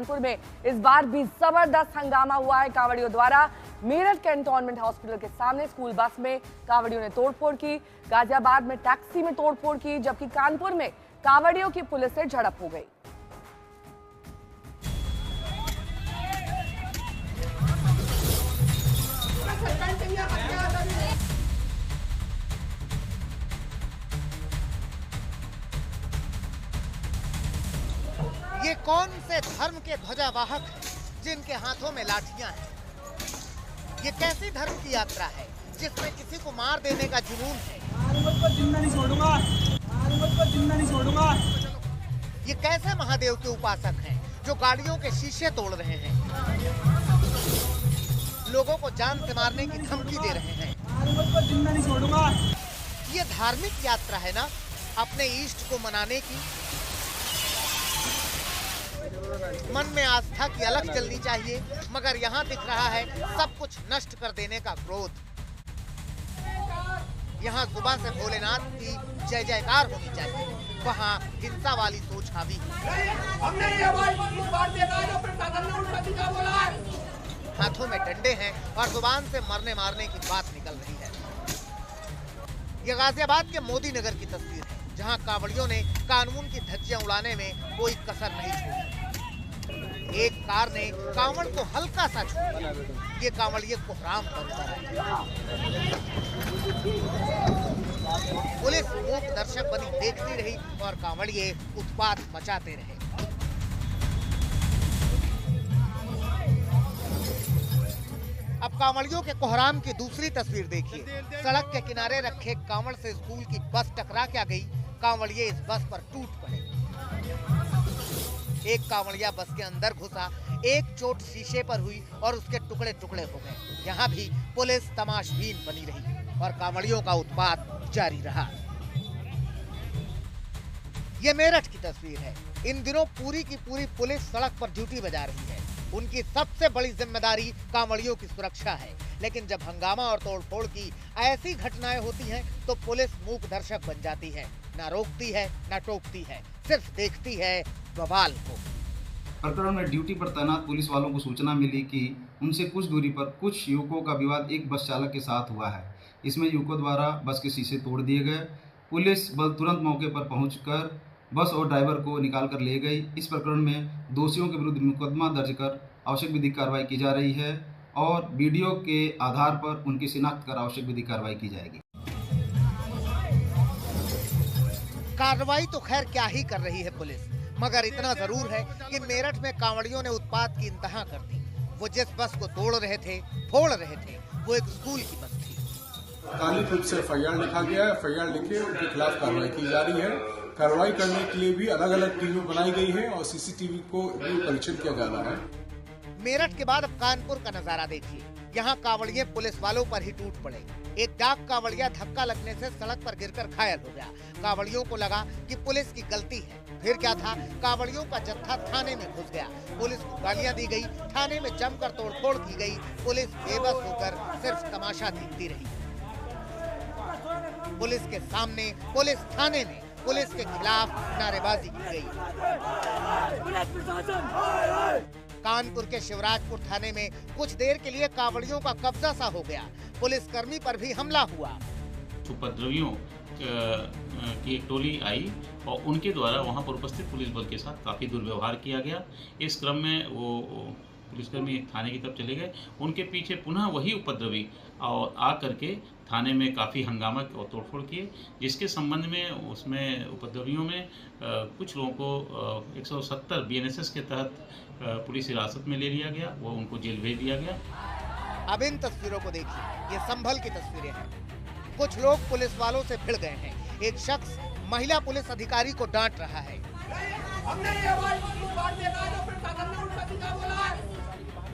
कानपुर में इस बार भी जबरदस्त हंगामा हुआ है कांवड़ियों द्वारा। मेरठ कैंटोनमेंट हॉस्पिटल के सामने स्कूल बस में कांवड़ियों ने तोड़फोड़ की, गाजियाबाद में टैक्सी में तोड़फोड़ की, जबकि कानपुर में कांवड़ियों की पुलिस से झड़प हो गई। ये कौन से धर्म के ध्वजावाहक हैं जिनके हाथों में लाठियां हैं? ये कैसी धर्म की यात्रा है जिसमें किसी को मार देने का जुनून है? को जिंदा नहीं छोड़ूंगा, को जिंदा नहीं छोड़ूंगा। ये कैसे महादेव के उपासक हैं जो गाड़ियों के शीशे तोड़ रहे हैं, लोगों को जान से मारने की धमकी दे रहे हैं? को जिंदा नहीं छोड़ूंगा। ये धार्मिक यात्रा है ना, अपने इष्ट को मनाने की। मन में आस्था की अलख जलनी चाहिए, मगर यहाँ दिख रहा है सब कुछ नष्ट कर देने का क्रोध। यहाँ सुबह से भोलेनाथ की जय जयकार होनी चाहिए, वहाँ हिंसा वाली सोच हावी है। हाथों में डंडे हैं और जुबान से मरने मारने की बात निकल रही है। ये गाजियाबाद के मोदी नगर की तस्वीर है, जहाँ कांवड़ियों ने कानून की धज्जियां उड़ाने में कोई कसर नहीं छोड़ी। एक कार ने कांवड़ को हल्का सा छू दिया। ये कांवड़िए कोहराम पर उतर आए। पुलिस मूक दर्शक बनी देखती रही और कांवड़िए उत्पात मचाते रहे। अब कांवड़ियों के कोहराम की दूसरी तस्वीर देखिए। सड़क के किनारे रखे कांवड़ से स्कूल की बस टकरा क्या गई, कांवड़िए इस बस पर टूट पड़े। एक कांवड़िया बस के अंदर घुसा, एक चोट शीशे पर हुई और उसके टुकड़े टुकड़े हो गए। यहाँ भी पुलिस तमाशबीन बनी रही और कांवड़ियों का उत्पात जारी रहा। ये मेरठ की तस्वीर है। इन दिनों पूरी की पूरी पुलिस सड़क पर ड्यूटी बजा रही है। उनकी सबसे बड़ी जिम्मेदारी कांवड़ियों की सुरक्षा है, लेकिन जब हंगामा और तोड़फोड़ की ऐसी घटनाएं होती हैं तो पुलिस मूक दर्शक बन जाती है, ना रोकती है ना टोकती है, सिर्फ देखती है बवाल को। प्रकरण में ड्यूटी पर तैनात पुलिस वालों को सूचना मिली कि उनसे कुछ दूरी पर कुछ युवकों का विवाद एक बस चालक के साथ हुआ है। इसमें युवकों द्वारा बस के शीशे तोड़ दिए गए। पुलिस बल तुरंत मौके पर पहुंचकर बस और ड्राइवर को निकाल कर ले गई। इस प्रकरण में दोषियों के विरुद्ध मुकदमा दर्ज कर आवश्यक विधिक कार्रवाई की जा रही है और वीडियो के आधार पर उनकी शिनाख्त कर आवश्यक विधिक कार्रवाई की जाएगी। कार्रवाई तो खैर क्या ही कर रही है पुलिस, मगर इतना जरूर है कि मेरठ में कांवड़ियों ने उत्पात की इंतहा कर दी। वो जिस बस को तोड़ रहे थे, फोड़ रहे थे, वो एक स्कूल की बस थी। कानूनी रूप से एफआईआर लिखा गया है। एफआईआर लिखे उनके खिलाफ कार्रवाई की जा रही है। कार्रवाई करने के लिए भी अलग अलग टीमें बनाई गई है और सीसीटीवी को भी परीक्षित किया जाना है। मेरठ के बाद अब कानपुर का नजारा देखिए। यहाँ कांवड़िए पुलिस वालों पर ही टूट पड़े। एक डाक कांवड़िया धक्का लगने से सड़क पर गिरकर घायल हो गया। कांवड़ियों को लगा कि पुलिस की गलती है। फिर क्या था, कांवड़ियों का जत्था थाने में घुस गया। पुलिस को गालियां दी गई, थाने में जमकर तोड़फोड़ की गई। पुलिस बेबस होकर सिर्फ तमाशा देखती रही। पुलिस के सामने, पुलिस थाने में पुलिस के खिलाफ नारेबाजी की गई। कानपुर के शिवराजपुर थाने में कुछ देर के लिए कांवड़ियों का कब्जा सा हो गया। पुलिसकर्मी पर भी हमला हुआ। उपद्रवियों की एक टोली आई और उनके द्वारा वहां पर उपस्थित पुलिस बल के साथ काफ़ी दुर्व्यवहार किया गया। इस क्रम में वो पुलिसकर्मी थाने की तरफ चले गए। उनके पीछे पुनः वही उपद्रवी और आ करके थाने में काफ़ी हंगामा और तोड़फोड़ किए, जिसके संबंध में उसमें उपद्रवियों में कुछ लोगों को 170 बीएनएसएस के तहत पुलिस हिरासत में ले लिया गया। वो उनको जेल भेज दिया गया। अब इन तस्वीरों को देखिए, ये संभल की तस्वीरें हैं। कुछ लोग पुलिस वालों से भिड़ गए हैं। एक शख्स महिला पुलिस अधिकारी को डांट रहा है।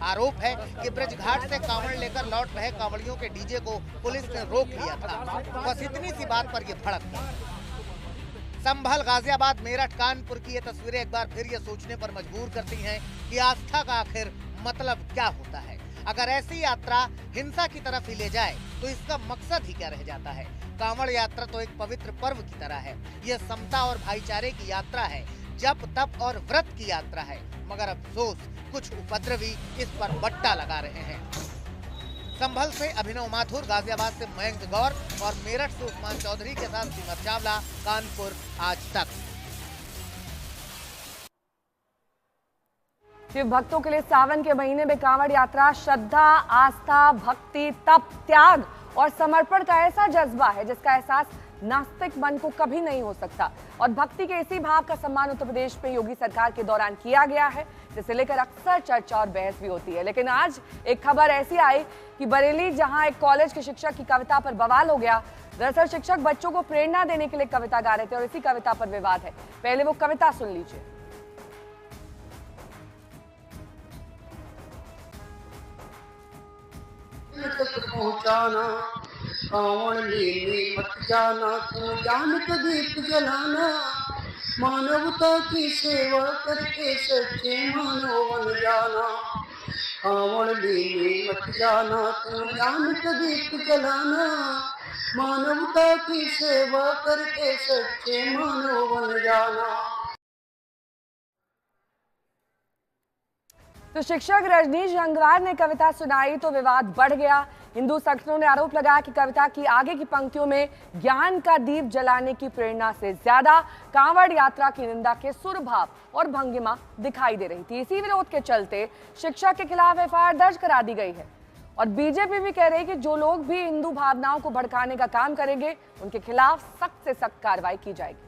आरोप है कि ब्रज घाट से कांवड़ लेकर लौट रहे कांवड़ियों के डीजे को पुलिस ने रोक लिया था। बस इतनी सी बात पर ये भड़क गई। संभल, गाजियाबाद, मेरठ, कानपुर की ये तस्वीरें एक बार फिर ये सोचने पर मजबूर करती हैं कि आस्था का आखिर मतलब क्या होता है। अगर ऐसी यात्रा हिंसा की तरफ ही ले जाए तो इसका मकसद ही क्या रह जाता है। कांवड़ यात्रा तो एक पवित्र पर्व की तरह है। यह समता और भाईचारे की यात्रा है। जप तप और व्रत की यात्रा है, मगर अफसोस कुछ उपद्रवी इस पर बट्टा लगा रहे हैं। संभल से अभिनव माथुर, गाजियाबाद से मयंक गौर और मेरठ से उस्मान चौधरी के साथ सिमर चावला, कानपुर आज तक। शिव भक्तों के लिए सावन के महीने में कांवड़ यात्रा श्रद्धा, आस्था, भक्ति, तप, त्याग और समर्पण का ऐसा जज्बा है जिसका एहसास नास्तिक मन को कभी नहीं हो सकता। और भक्ति के इसी भाव का सम्मान उत्तर प्रदेश में योगी सरकार के दौरान किया गया है, जिसे लेकर अक्सर चर्चा और बहस भी होती है। लेकिन आज एक खबर ऐसी आई कि बरेली, जहां एक कॉलेज के शिक्षक की कविता पर बवाल हो गया। दरअसल शिक्षक बच्चों को प्रेरणा देने के लिए कविता गा रहे थे और इसी कविता पर विवाद है। पहले वो कविता सुन लीजिए। पहुंचाना कांवड़ लेने मत जाना, तू ज्ञान का दीप जलाना, मानवता की सेवा करके सच्चे मानव बन जाना। कांवड़ लेने मत जाना, तू ज्ञान का दीप जलाना, मानवता की सेवा करके सच्चे मानव बन जाना। तो शिक्षक रजनीश गंगवार ने कविता सुनाई तो विवाद बढ़ गया। हिंदू संगठनों ने आरोप लगाया कि कविता की आगे की पंक्तियों में ज्ञान का दीप जलाने की प्रेरणा से ज्यादा कांवड़ यात्रा की निंदा के सुर, भाव और भंगिमा दिखाई दे रही थी। इसी विरोध के चलते शिक्षक के खिलाफ एफआईआर दर्ज करा दी गई है और बीजेपी भी कह रही है कि जो लोग भी हिंदू भावनाओं को भड़काने का काम करेंगे उनके खिलाफ सख्त से सख्त कार्रवाई की जाएगी।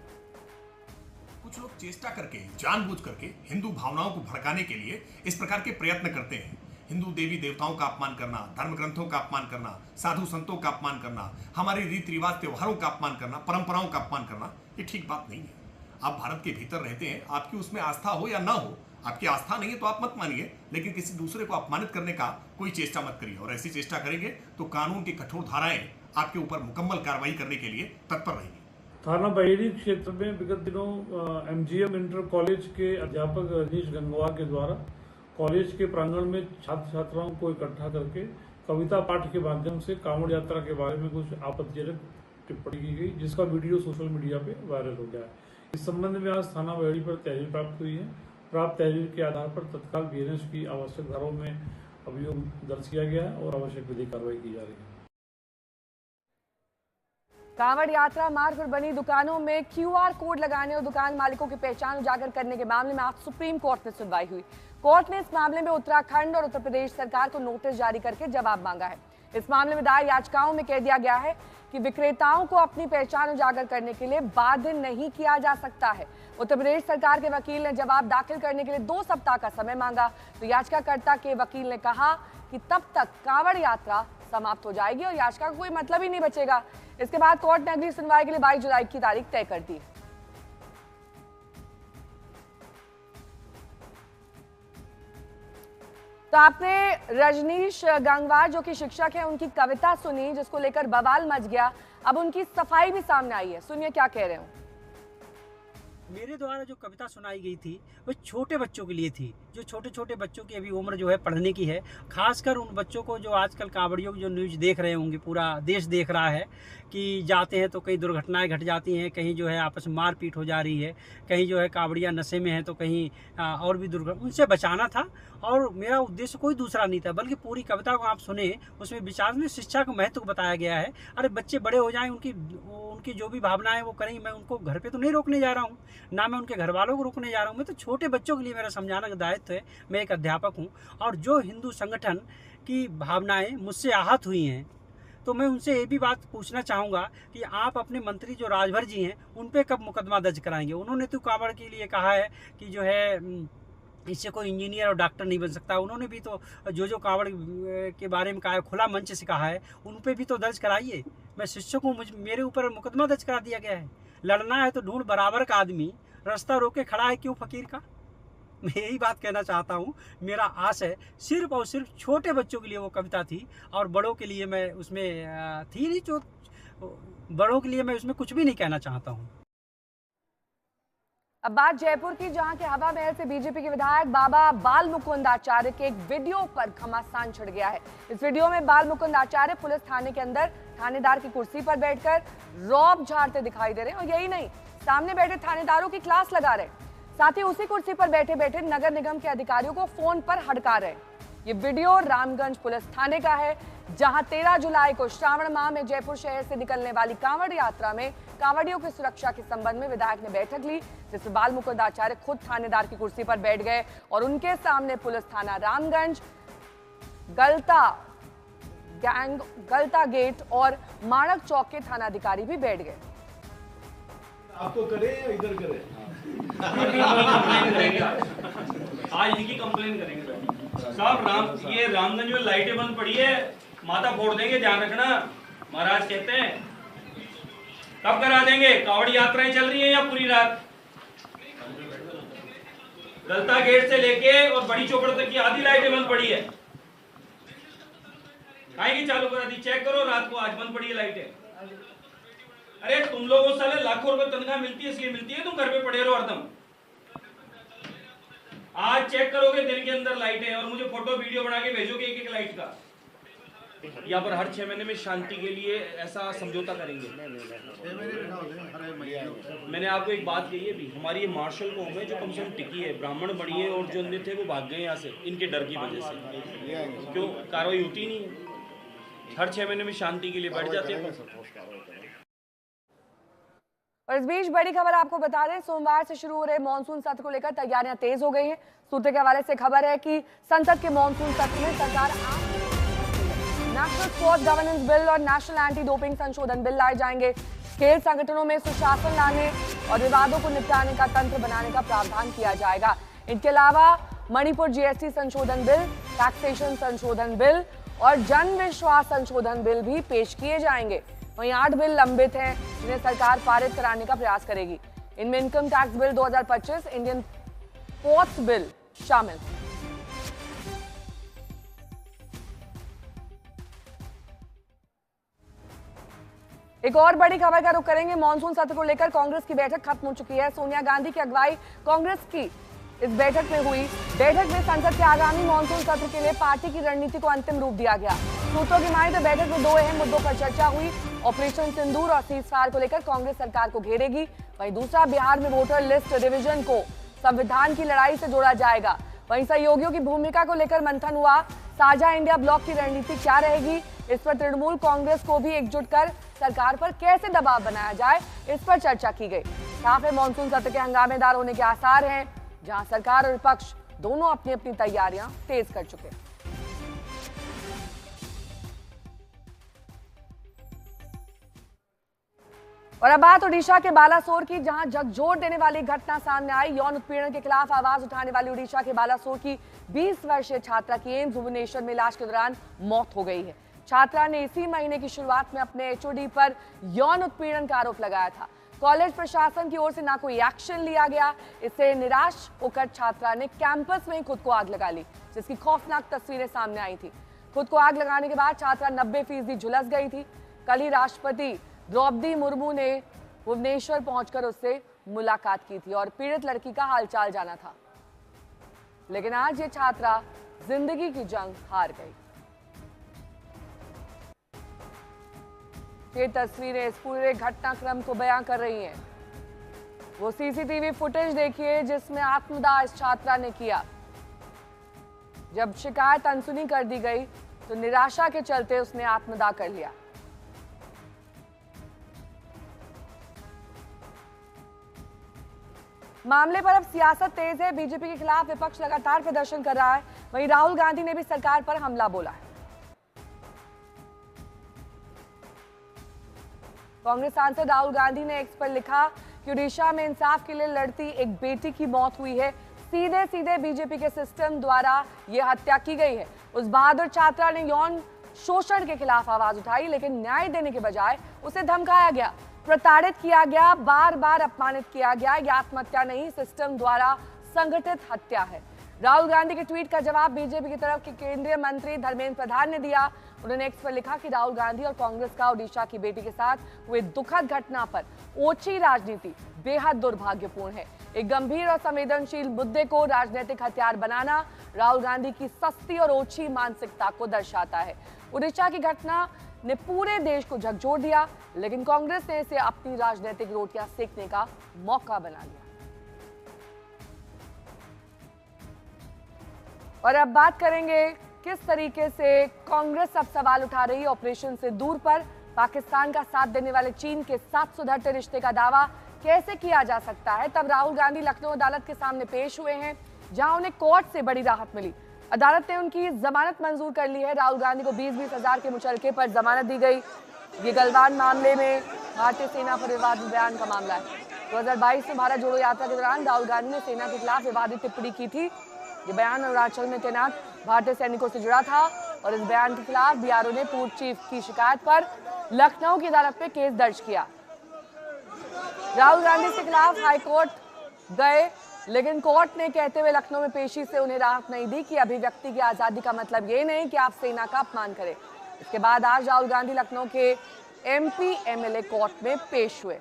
कुछ लोग चेष्टा करके, जानबूझ करके हिंदू भावनाओं को भड़काने के लिए इस प्रकार के प्रयत्न करते हैं। हिंदू देवी देवताओं का अपमान करना, धर्म ग्रंथों का अपमान करना, साधु संतों का अपमान करना, हमारे रीति रिवाज त्योहारों का अपमान करना, परंपराओं का अपमान करना, ये ठीक बात नहीं है। आप भारत के भीतर रहते हैं, आपकी उसमें आस्था हो या ना हो, आपकी आस्था नहीं है तो आप मत मानिए, लेकिन किसी दूसरे को अपमानित करने का कोई चेष्टा मत करिए। और ऐसी चेष्टा करेंगे तो कानून की कठोर धाराएं आपके ऊपर मुकम्मल कार्रवाई करने के लिए तत्पर रहेंगी। थाना बहेड़ी क्षेत्र में विगत दिनों एमजीएम इंटर कॉलेज के अध्यापक रजनीश गंगवार के द्वारा कॉलेज के प्रांगण में छात्र छात्राओं को इकट्ठा करके कविता पाठ के माध्यम से कांवड़ यात्रा के बारे में कुछ आपत्तिजनक टिप्पणी की गई, जिसका वीडियो सोशल मीडिया पे वायरल हो गया है। इस संबंध में आज थाना बहेड़ी पर तहरीर प्राप्त हुई है। प्राप्त तहरीर के आधार पर तत्काल बीएनएस की आवश्यक धाराओं में अभियोग दर्ज किया गया है और आवश्यक विधिक कार्रवाई की जा रही है। कांवड़ यात्रा मार्ग पर बनी दुकानों में क्यूआर कोड लगाने और दुकान मालिकों की पहचान उजागर करने के मामले में आज सुप्रीम कोर्ट में सुनवाई हुई। कोर्ट ने इस मामले में उत्तराखंड और उत्तर प्रदेश सरकार को नोटिस जारी करके जवाब मांगा है। इस मामले में दायर याचिकाओं में कह दिया गया है कि विक्रेताओं को अपनी पहचान उजागर करने के लिए बाध्य नहीं किया जा सकता है। उत्तर प्रदेश सरकार के वकील ने जवाब दाखिल करने के लिए 2 सप्ताह का समय मांगा, तो याचिकाकर्ता के वकील ने कहा कि तब तक कांवड़ यात्रा समाप्त हो जाएगी और याचिका का कोई मतलब ही नहीं बचेगा। इसके बाद कोर्ट ने अगली सुनवाई के लिए 22 जुलाई की तारीख तय कर दी है। तो आपने रजनीश गंगवार जो कि शिक्षक है उनकी कविता सुनी, जिसको लेकर बवाल मच गया। अब उनकी सफाई भी सामने आई है, सुनिए क्या कह रहे हो। मेरे द्वारा जो कविता सुनाई गई थी वो छोटे बच्चों के लिए थी, जो छोटे छोटे बच्चों की अभी उम्र जो है पढ़ने की है। खासकर उन बच्चों को जो आजकल कांवड़ियों की जो न्यूज़ देख रहे होंगे, पूरा देश देख रहा है कि जाते हैं तो कई दुर्घटनाएं घट जाती हैं, कहीं जो है आपस में मारपीट हो जा रही है, कहीं जो है कांवड़िया नशे में है तो कहीं और भी दुर्घटना, उनसे बचाना था। और मेरा उद्देश्य कोई दूसरा नहीं था, बल्कि पूरी कविता को आप सुने, उसमें विचार में शिक्षा का महत्व बताया गया है। अरे बच्चे बड़े हो जाएं, उनकी जो भी भावनाएं वो करेंगे, मैं उनको घर पे तो नहीं रोकने जा रहा हूँ, ना मैं उनके घर वालों को रोकने जा रहा हूँ। मैं तो छोटे बच्चों के लिए मेरा समझाना का दायित्व है। मैं एक अध्यापक हूँ और जो हिंदू संगठन की भावनाएं मुझसे आहत हुई हैं, तो मैं उनसे ये भी बात पूछना चाहूँगा कि आप अपने मंत्री जो राजभर जी हैं उन पे कब मुकदमा दर्ज कराएंगे। उन्होंने तो कांवड़ के लिए कहा है कि जो है इससे कोई इंजीनियर और डॉक्टर नहीं बन सकता। उन्होंने भी तो जो कांवड़ के बारे में कहा है, खुला मंच से कहा है, उन पे भी तो दर्ज कराइए। मैं शिक्षकों मेरे ऊपर मुकदमा दर्ज करा दिया गया है। लड़ना है तो ढूंढ बराबर का आदमी, रास्ता रोके खड़ा है क्यों फकीर का। मैं यही बात कहना चाहता हूँ। मेरा आस है सिर्फ और सिर्फ छोटे बच्चों के लिए वो कविता थी और बड़ों के लिए मैं उसमें थी नहीं, जो बड़ों के लिए मैं उसमें कुछ भी नहीं कहना चाहता हूँ। अब बात जयपुर की, जहां के हवा महल से बीजेपी के विधायक बाबा बाल मुकुंद आचार्य के एक वीडियो पर घमासान छिड़ गया है। इस वीडियो में बाल मुकुंद आचार्य पुलिस थाने के अंदर थानेदार की कुर्सी पर बैठकर रौब झाड़ते दिखाई दे रहे हैं और यही नहीं, सामने बैठे थानेदारों की क्लास लगा रहे हैं। साथ ही उसी कुर्सी पर बैठे बैठे नगर निगम के अधिकारियों को फोन पर हड़का रहे। ये वीडियो रामगंज पुलिस थाने का है, जहां 13 जुलाई को श्रावण माह में जयपुर शहर से निकलने वाली कांवड़ यात्रा में कांवड़ियों की सुरक्षा के संबंध में विधायक ने बैठक ली, जिसमें बाल मुकुंद आचार्य खुद थानेदार की कुर्सी पर बैठ गए और उनके सामने पुलिस थाना रामगंज, गलता गेट और माणक चौक के थानाधिकारी भी बैठ गए। आपको करे या इधर करे? आज इनकी कंप्लेन करेंगे साहब। ये रामगंज में लाइटें बंद पड़ी है, माथा फोड़ देंगे, ध्यान रखना। महाराज कहते हैं कब करा देंगे? कावड़ यात्राएं चल रही हैं या पूरी रात? गलता गेट से लेके और बड़ी चौकड़ तक की आधी लाइटें बंद पड़ी है। काहे की चालू करा दी? चेक करो, रात को आज बंद पड़ी है लाइटें। अरे तुम लोगों को साले लाखों रुपए तनख्वाह मिलती है, इसलिए मिलती है तुम घर पे पड़े रहो हरदम। आज चेक करोगे दिन के अंदर लाइटें और मुझे फोटो वीडियो बना के भेजोगे एक एक लाइट का। यहाँ पर हर 6 महीने में शांति के लिए ऐसा समझौता करेंगे। मैंने आपको एक बात कही है भी, हमारी ये मार्शल कौम है जो कम से कम टिकी है। ब्राह्मण बड़ी है और जो अन्य थे वो भाग गए यहाँ से इनके डर की वजह से। क्यों कार्रवाई होती नहीं है? हर 6 महीने में शांति के लिए बैठ जाते हैं। और इस बीच बड़ी खबर आपको बता दें, सोमवार से शुरू हो रहे मानसून सत्र को लेकर तैयारियां तेज हो गई हैं। सूत्र के हवाले से खबर है कि संसद के मानसून सत्र में सरकार नेशनल स्पोर्ट्स गवर्नेंस बिल और नेशनल एंटी डोपिंग संशोधन बिल लाए जाएंगे। खेल संगठनों में सुशासन लाने और विवादों को निपटाने का तंत्र बनाने का प्रावधान किया जाएगा। इनके अलावा मणिपुर जीएसटी संशोधन बिल, टैक्सेशन संशोधन बिल और जन विश्वास संशोधन बिल भी पेश किए जाएंगे। वहीं 8 बिल लंबित हैं, जिन्हें सरकार पारित कराने का प्रयास करेगी। इनमें income tax bill 2025, Indian ports bill शामिल। एक और बड़ी खबर का रुख करेंगे। मानसून सत्र को लेकर कांग्रेस की बैठक खत्म हो चुकी है। सोनिया गांधी की अगुवाई कांग्रेस की इस बैठक में हुई। बैठक में संसद के आगामी मानसून सत्र के लिए पार्टी की रणनीति को अंतिम रूप दिया गया। सूत्रों की माने तो बैठक में 2 अहम मुद्दों पर चर्चा हुई। ऑपरेशन सिंदूर और सीजफायर को लेकर कांग्रेस सरकार को घेरेगी। वहीं दूसरा, बिहार में वोटर लिस्ट रिवीजन को संविधान की लड़ाई से जोड़ा जाएगा। वहीं सहयोगियों की भूमिका को लेकर मंथन हुआ। साझा इंडिया ब्लॉक की रणनीति क्या रहेगी, इस पर तृणमूल कांग्रेस को भी एकजुट कर सरकार पर कैसे दबाव बनाया जाए, इस पर चर्चा की गई। साफ है, मानसून सत्र के हंगामेदार होने के आसार हैं, जहां सरकार और विपक्ष दोनों अपनी अपनी तैयारियां तेज कर चुके हैं। और अब बात ओडिशा के बालासोर की, जहां झकझोर देने वाली घटना सामने आई। यौन उत्पीड़न के खिलाफ आवाज उठाने वाली ओडिशा के बालासोर की 20 वर्षीय छात्रा की एम्स भुवनेश्वर में इलाज के दौरान मौत हो गई है। छात्रा ने इसी महीने की शुरुआत में अपने एचओडी पर यौन उत्पीड़न का आरोप लगाया था। कॉलेज प्रशासन की ओर से ना कोई एक्शन लिया गया। इससे निराश होकर छात्रा ने कैंपस में ही खुद को आग लगा ली, जिसकी खौफनाक तस्वीरें सामने आई थी। खुद को आग लगाने के बाद छात्रा 90% झुलस गई थी। कल ही राष्ट्रपति द्रौपदी मुर्मू ने भुवनेश्वर पहुंचकर उससे मुलाकात की थी और पीड़ित लड़की का हालचाल जाना था। लेकिन आज ये छात्रा जिंदगी की जंग हार गई। ये तस्वीरें इस पूरे घटनाक्रम को बयां कर रही हैं। वो सीसीटीवी फुटेज देखिए जिसमें आत्मदाह इस छात्रा ने किया। जब शिकायत अनसुनी कर दी गई तो निराशा के चलते उसने आत्मदाह कर लिया। मामले पर अब सियासत तेज है। बीजेपी के खिलाफ विपक्ष लगातार प्रदर्शन कर रहा है। वहीं राहुल गांधी ने भी सरकार पर हमला बोला है। कांग्रेस सांसद राहुल गांधी ने एक्स पर लिखा कि ओडिशा में इंसाफ के लिए लड़ती एक बेटी की मौत हुई है। सीधे सीधे बीजेपी के सिस्टम द्वारा यह हत्या की गई है। उस बहादुर छात्रा ने यौन शोषण के खिलाफ आवाज उठाई, लेकिन न्याय देने के बजाय उसे धमकाया गया, प्रताड़ित किया गया, बार बार अपमानित किया गया। यह आत्महत्या नहीं, सिस्टम द्वारा संगठित हत्या है। राहुल गांधी के ट्वीट का जवाब बीजेपी की तरफ के केंद्रीय मंत्री धर्मेंद्र प्रधान ने दिया। उन्होंने एक्स पर लिखा कि राहुल गांधी और कांग्रेस का ओडिशा की बेटी के साथ हुए दुखद घटना पर ओछी राजनीति बेहद दुर्भाग्यपूर्ण है। एक गंभीर और संवेदनशील मुद्दे को राजनीतिक हथियार बनाना राहुल गांधी की सस्ती और ओछी मानसिकता को दर्शाता है। ओडिशा की घटना ने पूरे देश को झकझोर दिया, लेकिन कांग्रेस ने इसे अपनी राजनीतिक रोटियां सेकने का मौका बना लिया। और अब बात करेंगे किस तरीके से कांग्रेस अब सवाल उठा रही है ऑपरेशन सिंदूर पर। पाकिस्तान का साथ देने वाले चीन के साथ सुधरते रिश्ते का दावा कैसे किया जा सकता है। तब राहुल गांधी लखनऊ अदालत के सामने पेश हुए हैं, जहां उन्हें कोर्ट से बड़ी राहत मिली। अदालत ने उनकी जमानत मंजूर कर ली है। राहुल गांधी को 20-20 हजार के मुचलके पर जमानत दी गई। ये गलवान मामले में भारतीय सेना पर विवादित बयान का मामला है। 2022 में भारत जोड़ो यात्रा के दौरान राहुल गांधी ने सेना के खिलाफ विवादित टिप्पणी की थी। ये बयान अरुणाचल में तैनात भारतीय सैनिकों से जुड़ा था और इस बयान के खिलाफ बीआरओ ने पूर्व चीफ की शिकायत पर लखनऊ की अदालत में केस दर्ज किया। राहुल गांधी के खिलाफ हाईकोर्ट गए, लेकिन कोर्ट ने कहते हुए लखनऊ में पेशी से उन्हें राहत नहीं दी कि अभिव्यक्ति की आजादी का मतलब ये नहीं कि आप सेना का अपमान करें। इसके बाद आज राहुल गांधी लखनऊ के एमपी एमएलए कोर्ट में पेश हुए।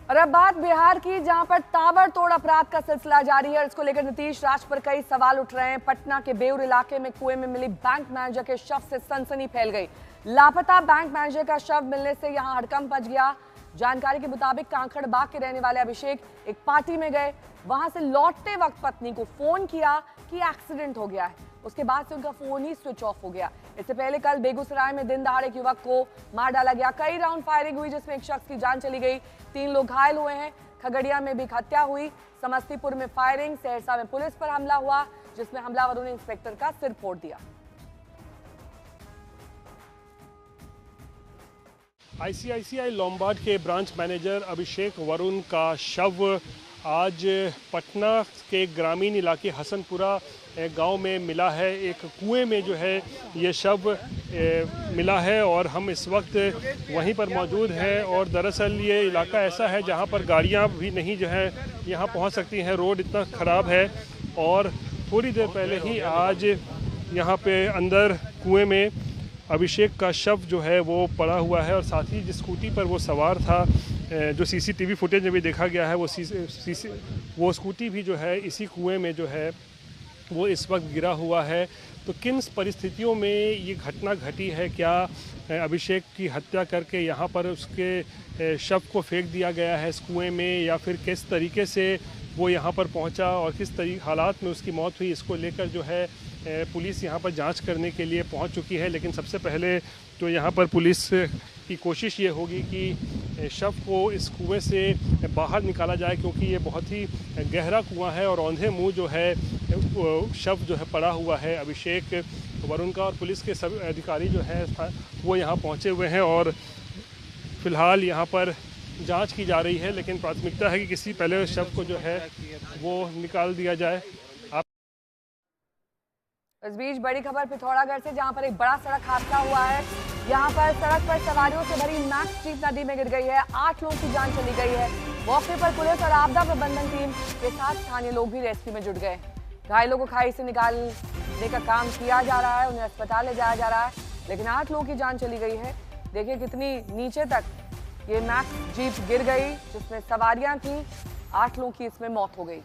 और अब बात बिहार की, जहां पर ताबड़तोड़ अपराध का सिलसिला जारी है और इसको लेकर नीतीश राज पर कई सवाल उठ रहे हैं। पटना के बेउर इलाके में कुएं में मिली बैंक मैनेजर के शव से सनसनी फैल गई। लापता बैंक मैनेजर का शव मिलने से यहां हड़कंप मच गया। जानकारी के मुताबिक कांकड़ बाग के रहने वाले अभिषेक एक पार्टी में गए, वहां से लौटते वक्त पत्नी को फोन किया कि एक्सीडेंट हो गया है। उसके बाद से उनका फोन ही स्विच ऑफ हो गया। इससे पहले कल बेगूसराय में दिन दहाड़े एक युवक को मार डाला गया। कई राउंड फायरिंग हुई जिसमें एक शख्स की जान चली गई, 3 लोग घायल हुए हैं। खगड़िया में भी हत्या हुई। समस्तीपुर में फायरिंग, सहरसा में पुलिस पर हमला हुआ जिसमें हमलावरों ने इंस्पेक्टर का सिर फोड़ दिया। आईसीआईसीआई लोम्बार्ड के ब्रांच मैनेजर अभिषेक वरुण का शव आज पटना के ग्रामीण इलाके हसनपुरा गांव में मिला है। एक कुएं में जो है ये शव मिला है और हम इस वक्त वहीं पर मौजूद हैं। और दरअसल ये इलाका ऐसा है जहां पर गाड़ियां भी नहीं जो है यहां पहुंच सकती हैं, रोड इतना ख़राब है। और थोड़ी देर पहले ही आज यहां पे अंदर कुएं में अभिषेक का शव जो है वो पड़ा हुआ है और साथ ही जिस स्कूटी पर वो सवार था, जो सीसीटीवी फुटेज में भी देखा गया है, वो स्कूटी भी जो है इसी कुएं में जो है वो इस वक्त गिरा हुआ है। तो किन परिस्थितियों में ये घटना घटी है, क्या अभिषेक की हत्या करके यहाँ पर उसके शव को फेंक दिया गया है इस कुएं में, या फिर किस तरीके से वो यहाँ पर पहुँचा और किस हालात में उसकी मौत हुई, इसको लेकर जो है पुलिस यहाँ पर जांच करने के लिए पहुँच चुकी है। लेकिन सबसे पहले तो यहाँ पर पुलिस की कोशिश ये होगी कि शव को इस कुएं से बाहर निकाला जाए, क्योंकि ये बहुत ही गहरा कुआं है और औंधे मुंह जो है शव जो है पड़ा हुआ है अभिषेक वरुण का। और पुलिस के सभी अधिकारी जो हैं वो यहाँ पहुँचे हुए हैं और फिलहाल यहाँ पर जांच की जा रही है। लेकिन प्राथमिकता है कि किसी पहले शव को जो है वो निकाल दिया जाए। इस बीच बड़ी खबर पिथौरागढ़ से, जहां पर एक बड़ा सड़क हादसा हुआ है। यहां पर सड़क पर सवारियों से भरी मैक्स जीप नदी में गिर गई है। 8 लोगों की जान चली गई है। मौके पर पुलिस और आपदा प्रबंधन टीम के साथ स्थानीय लोग भी रेस्क्यू में जुट गए। घायलों को खाई से निकालने का काम किया जा रहा है, उन्हें अस्पताल ले जाया जा रहा है, लेकिन 8 लोगों की जान चली गई है। देखिए कितनी नीचे तक ये मैक्स जीप गिर गई जिसमें सवारियां थी। 8 लोगों की इसमें मौत हो गई।